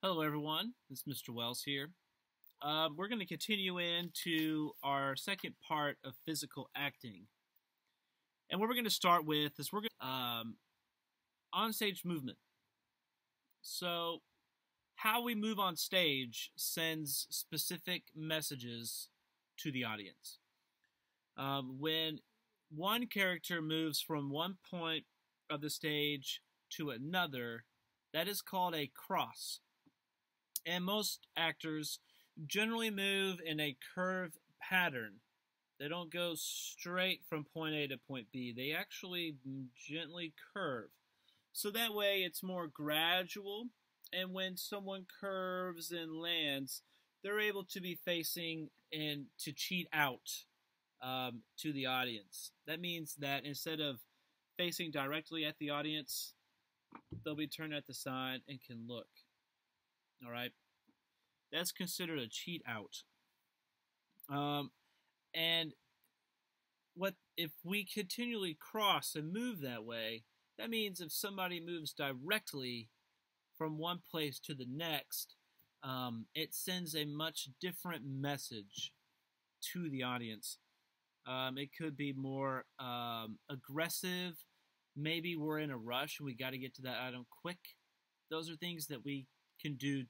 Hello, everyone. This is Mr. Wells here. We're going to continue into our second part of physical acting. And what we're going to start with is we're going on-stage movement. So, how we move on stage sends specific messages to the audience. When one character moves from one point of the stage to another, that is called a cross. And most actors generally move in a curved pattern. They don't go straight from point A to point B. They actually gently curve. So that way it's more gradual, and when someone curves and lands, they're able to be facing and to cheat out to the audience. That means that instead of facing directly at the audience, they'll be turned at the side and can look. All right, that's considered a cheat out. And what if we continually cross and move that way? That means if somebody moves directly from one place to the next, it sends a much different message to the audience. It could be more aggressive. Maybe we're in a rush and we got to get to that item quick. Those are things that we can do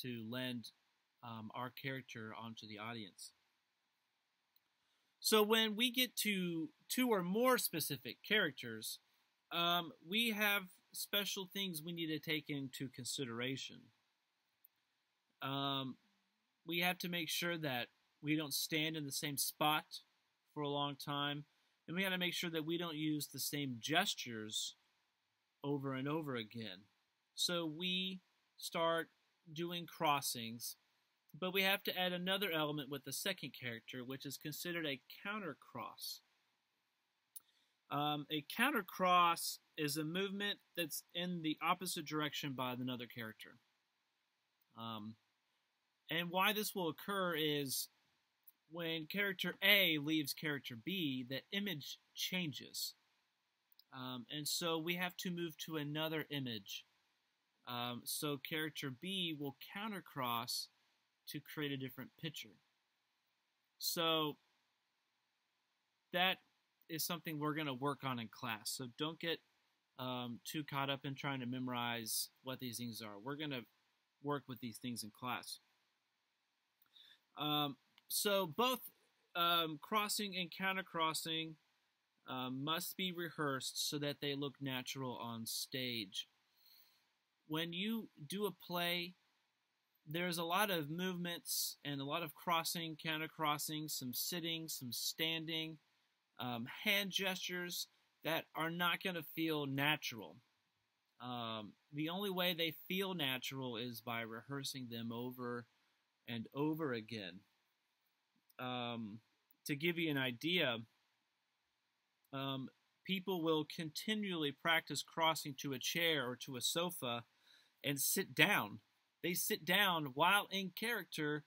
to lend our character onto the audience. So when we get to two or more specific characters, we have special things we need to take into consideration. We have to make sure that we don't stand in the same spot for a long time, and we got to make sure that we don't use the same gestures over and over again. So we start doing crossings, but we have to add another element with the second character, which is considered a counter cross. A counter cross is a movement that's in the opposite direction by another character. And why this will occur is when character A leaves character B, the image changes. And so we have to move to another image. So character B will countercross to create a different picture. So that is something we're going to work on in class. So don't get too caught up in trying to memorize what these things are. We're going to work with these things in class. So both crossing and countercrossing must be rehearsed so that they look natural on stage. When you do a play, there's a lot of movements and a lot of crossing, counter-crossing, some sitting, some standing, hand gestures that are not going to feel natural. The only way they feel natural is by rehearsing them over and over again. To give you an idea, people will continually practice crossing to a chair or to a sofa and sit down. They sit down while in character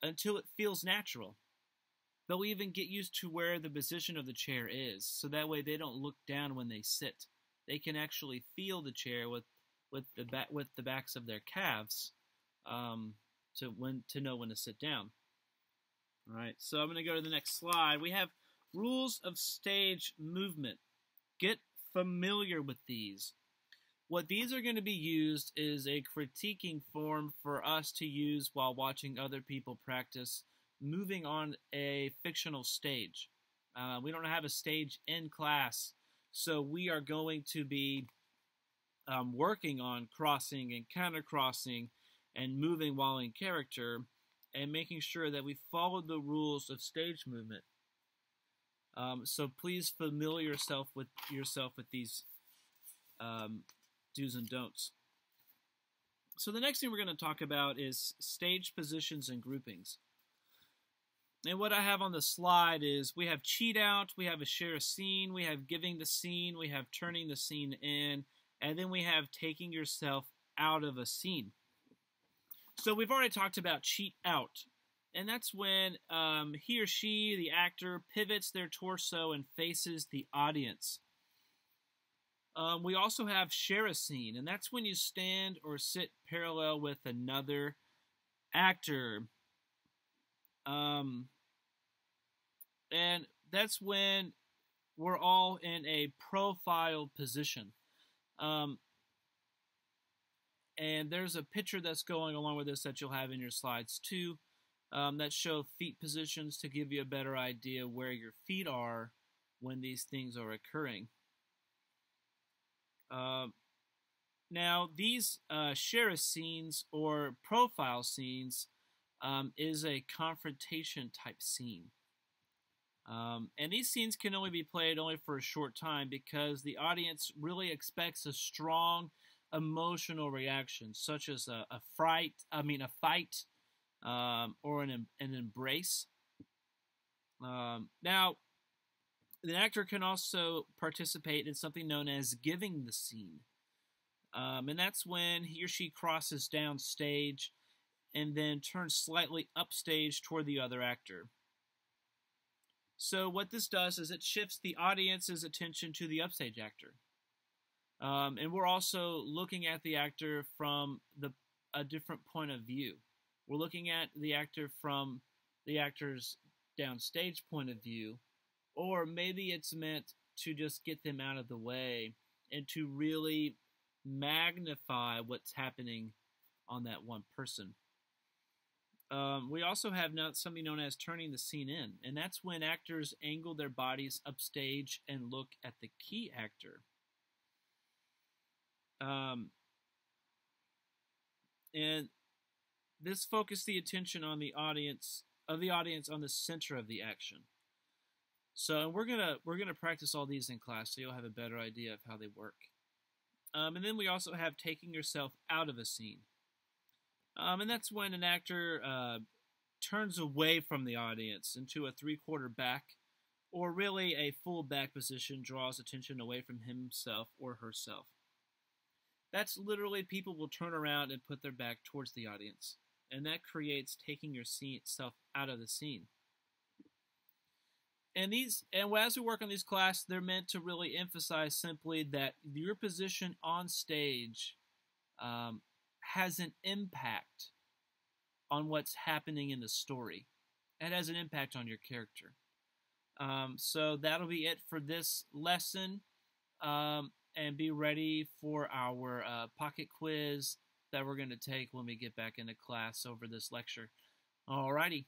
until it feels natural. They'll even get used to where the position of the chair is, so that way they don't look down when they sit. They can actually feel the chair with the backs of their calves to know when to sit down. All right, so I'm going to go to the next slide. We have rules of stage movement. Get familiar with these. What these are going to be used is a critiquing form for us to use while watching other people practice moving on a fictional stage. We don't have a stage in class, so we are going to be working on crossing and counter-crossing and moving while in character and making sure that we follow the rules of stage movement. So please familiar yourself with these do's and don'ts. So the next thing we're going to talk about is stage positions and groupings. And what I have on the slide is we have cheat out, we have a share a scene, we have giving the scene, we have turning the scene in, and then we have taking yourself out of a scene. So we've already talked about cheat out. And that's when he or she, the actor, pivots their torso and faces the audience. We also have share a scene, and that's when you stand or sit parallel with another actor. And that's when we're all in a profile position. Um, and there's a picture that's going along with this that you'll have in your slides too, that show feet positions to give you a better idea where your feet are when these things are occurring. Now, these share scenes or profile scenes is a confrontation type scene. And these scenes can only be played only for a short time because the audience really expects a strong emotional reaction, such as a fight, or an embrace. Now, the actor can also participate in something known as giving the scene. And that's when he or she crosses down stage and then turns slightly upstage toward the other actor. So what this does is it shifts the audience's attention to the upstage actor. And we're also looking at the actor from a different point of view. We're looking at the actor from the actor's downstage point of view, or maybe it's meant to just get them out of the way and to really magnify what's happening on that one person. We also have something known as turning the scene in, and that's when actors angle their bodies upstage and look at the key actor. And this focuses the attention on the audience on the center of the action. So we're gonna practice all these in class, so you'll have a better idea of how they work. And then we also have taking yourself out of a scene. And that's when an actor turns away from the audience into a 3/4 back, or really a full back position, draws attention away from himself or herself. That's literally people will turn around and put their back towards the audience, and that creates taking yourself out of the scene. And as we work on these classes, they're meant to really emphasize simply that your position on stage has an impact on what's happening in the story. It has an impact on your character. So that'll be it for this lesson. And be ready for our pocket quiz that we're going to take when we get back into class over this lecture. Alrighty.